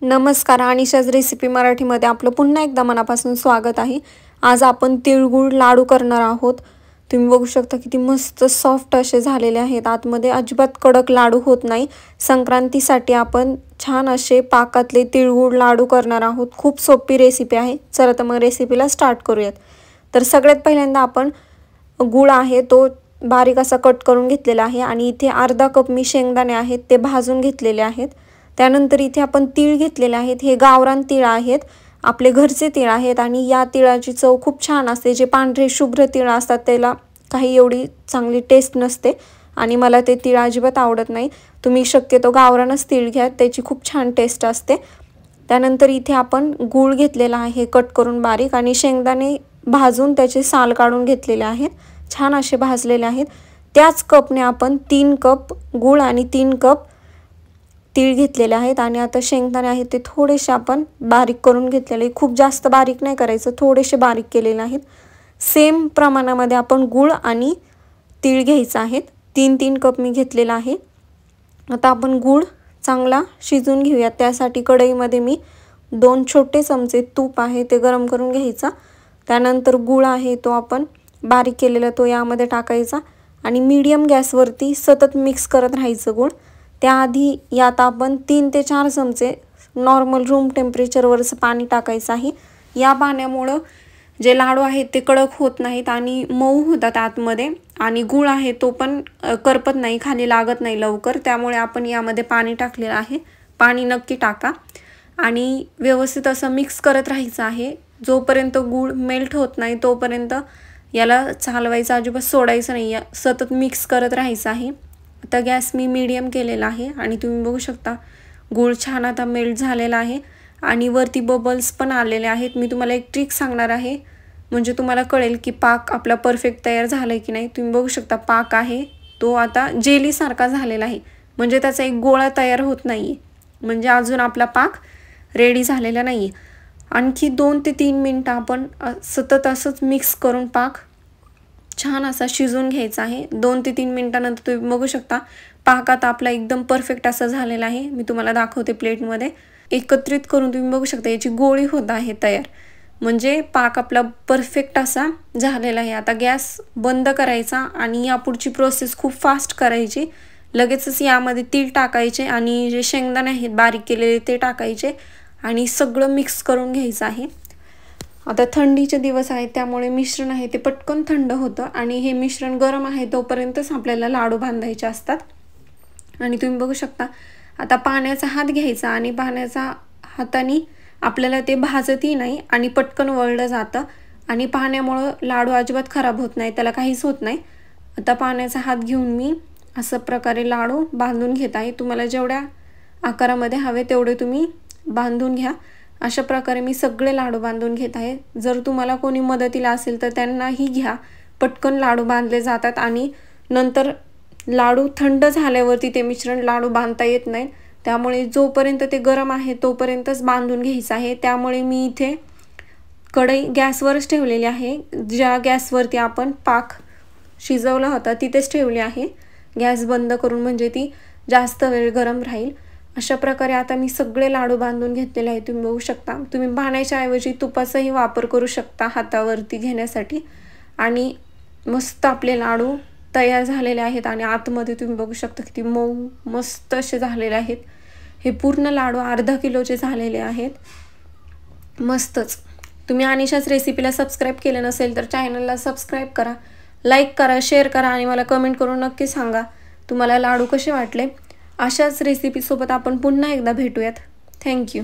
नमस्कार, अनिशाज रेसिपी मराठीमध्ये आपलं पुन्हा एकदा मनापासून स्वागत आहे। आज आपण तिळगुळ लाडू करणार आहोत। तुम्ही बघू शकता किती मस्त सॉफ्ट असे झालेले आहेत। आतमध्ये अजिबात कडक लाडू होत नाही। संक्रांतीसाठी आपण छान असे पाकातले तिळगुळ लाडू करणार आहोत। खूप सोपी रेसिपी आहे। चला तर मग रेसिपीला स्टार्ट करूयात। तर सगळ्यात पहिल्यांदा आपण गूळ आहे तो बारीक असा कट करून घेतलेला आहे आणि इथे अर्धा कप मी शेंगदाणे आहेत ते भाजून घेतलेले आहेत। त्यानंतर इथे आपण तीळ घेतलेले आहेत। हे गावरान तीळ आहेत, आपले घरचे तीळ आहेत आणि या तिळाची चव खूप छान असते। जे पांढरे शुभ्र तीळ असतात त्याला काही एवढी चांगली टेस्ट नसते आणि मला ते तीळ अजिबात आवडत नाही। तुम्ही शक्यतो गावरानच तीळ घ्या, त्याची खूप छान टेस्ट असते। त्यानंतर इथे आपण गूळ घेतलेला आहे कट करून बारीक आणि शेंगदाणे भाजून त्याचे साल काढून घेतलेले आहेत, छान असे भाजलेले आहेत। त्याच कपने आपण 3 कप गूळ आणि 3 कप तीळ घेतलेले आहेत आणि आता शेंगदाणे आहेत ते थोडेसे आपण बारीक करून घेतलेले, खूप जास्त बारीक नाही करायचं, थोडेसे बारीक केलेले आहेत। सेम प्रमाणामध्ये आपण गूळ आणि तीळ घ्यायचं आहेत। 3-3 कप मी घेतलेला आहे। आता आपण गूळ चांगला शिजून घेऊया। त्यासाठी कढईमध्ये मी 2 छोटे चमचे तूप आहे ते गरम करून घ्यायचा। त्यानंतर गूळ आहे तो आपण बारीक केलेला तो यामध्ये टाकायचा आणि मीडियम गॅसवरती सतत मिक्स करत राहायचं गूळ। त्याआधी यात आपण 3 ते 4 चमचे नॉर्मल रूम टेम्परेचरवरचं पाणी टाकायचं आहे। या पाण्यामुळे जे लाडू आहेत ते कडक होत नाहीत आणि मऊ होतात आतमध्ये आणि गूळ आहे तो पण करपत नाही, खाली लागत नाही लवकर। त्यामुळे आपण यामध्ये पाणी टाकलेलं आहे। पाणी नक्की टाका आणि व्यवस्थित असं मिक्स करत राहायचं आहे। जोपर्यंत गूळ मेल्ट होत नाही तोपर्यंत याला चालवायचं, अजिबात सोडायचं नाही, सतत मिक्स करत राहायचं आहे। आता गॅस मी मीडियम केलेला आहे आणि तुम्ही बघू शकता गूळ छान आता मेल्ट झालेला आहे आणि वरती बबल्स पण आलेले आहेत। मी तुम्हाला एक ट्रिक सांगणार आहे म्हणजे तुम्हाला कळेल की पाक आपला परफेक्ट तयार झालाय की नाही। तुम्ही बघू शकता पाक आहे तो आता जेली सारखा झालेला आहे, म्हणजे त्याचा एक गोळा तयार होत नाहीये, म्हणजे अजून आपला पाक रेडी झालेला नाहीये। आणखी 2 ते 3 मिनिटं आपण सतत असंच मिक्स करून पाक छान असा शिजून घ्यायचा आहे। 2 ते 3 मिनिटांनंतर तुम्ही बघू शकता पाक आता आपला एकदम परफेक्ट असा झालेला आहे। मी तुम्हाला दाखवते प्लेटमध्ये एकत्रित करून, तुम्ही बघू शकता याची गोळी होत आहे तयार, म्हणजे पाक आपला परफेक्ट असा झालेला आहे। आता गॅस बंद करायचा आणि यापुढची प्रोसेस खूप फास्ट करायची। लगेचच यामध्ये तीळ टाकायचे आणि जे शेंगदाणे आहेत बारीक केलेले ते टाकायचे आणि सगळं मिक्स करून घ्यायचं आहे। आता थंडीचे दिवस आहेत त्यामुळे मिश्रण आहे ते पटकन थंड होतं आणि हे मिश्रण गरम आहे तोपर्यंतच आपल्याला लाडू बांधायचे असतात। आणि तुम्ही बघू शकता आता पाण्याचा हात घ्यायचा आणि पाण्याचा हाताने आपल्याला ते भाजतही नाही आणि पटकन वळलं जातं आणि पाण्यामुळे लाडू अजिबात खराब होत नाही, त्याला काहीच होत नाही। आता पाण्याचा हात घेऊन मी असं प्रकारे लाडू बांधून घेत आहे। तुम्हाला जेवढ्या आकारामध्ये हवे तेवढे तुम्ही बांधून घ्या। अशा प्रकारे मी सगळे लाडू बांधून घेत आहे। जर तुम्हाला कोणी मदतीला असेल तर त्यांनाही घ्या, पटकन लाडू बांधले जातात आणि नंतर लाडू थंड झाल्यावरती ते मिश्रण लाडू बांधता येत नाही, त्यामुळे जोपर्यंत ते गरम आहे तोपर्यंतच बांधून घ्यायचं आहे। त्यामुळे मी इथे कढई गॅसवरच ठेवलेली आहे, ज्या गॅसवरती आपण पाक शिजवला होता तिथेच ठेवली आहे, गॅस बंद करून, म्हणजे ती जास्त वेळ गरम राहील। अशा प्रकारे आता मी सगळे लाडू बांधून घेतलेले आहेत। तुम्ही बघू शकता तुम्ही पाण्याच्या ऐवजी तुपाचाही वापर करू शकता हातावरती घेण्यासाठी आणि मस्त आपले लाडू तयार झालेले आहेत आणि आतमध्ये तुम्ही बघू शकता किती मऊ मस्त असे झालेले आहेत। हे पूर्ण लाडू अर्धा किलोचे झालेले आहेत। मस्तच। तुम्ही अनिशाच रेसिपीला सबस्क्राईब केलं नसेल तर चॅनलला सबस्क्राईब करा, लाईक करा, शेअर करा आणि मला कमेंट करून नक्की सांगा तुम्हाला लाडू कसे वाटले। अशाच रेसिपीसोबत आपण पुन्हा एकदा भेटूयात। थँक्यू।